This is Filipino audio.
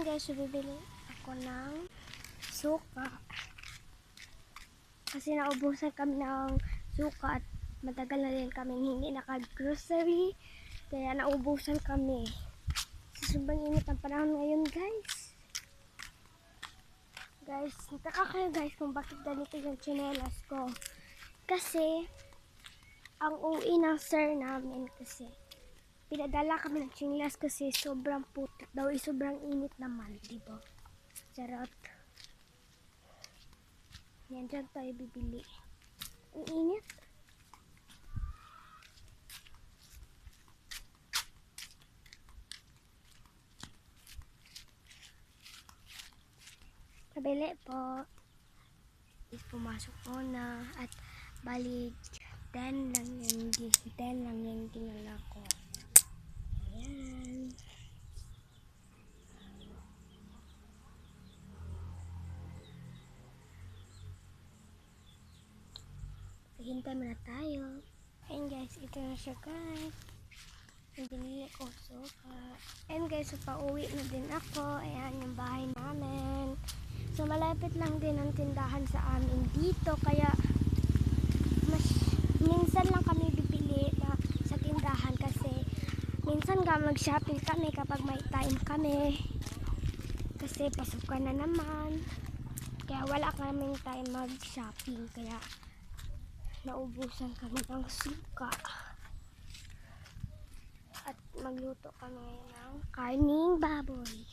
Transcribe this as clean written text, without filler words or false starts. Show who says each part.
Speaker 1: guys, so bibili ako ng suka. Kasi naubusan kami ng suka at matagal na din kami hindi naka-grocery. Kaya naubusan kami. So, sobrang init ang panahon ngayon guys. Guys, nagtaka kayo guys kung bakit ganito yung tsinelas ko. Kasi, ang uwi ng sir namin kasi pinadala kami ng tsinelas kasi sobrang putik daw, sobrang init naman, diba? Charot. Yan, dyan tayo bibili. Ang init. Pabili po. Pumasok muna at balik 10 lang yung dinala ko. Ayan. Hintay muna tayo. Ayan guys, ito na siya guys. Ang binili ko suka. Ayan guys, so pauwi na din ako. Ayan yung bahay namin. So malapit lang din ang tindahan sa amin dito. Kaya minsan lang kami bibili na sa tindahan kasi minsan nga mag-shopping kami kapag may time kami. Kasi pasukan na naman. Kaya wala kaming time mag-shopping. Kaya naubusan kami ng suka. At magluto kami ng karning baboy.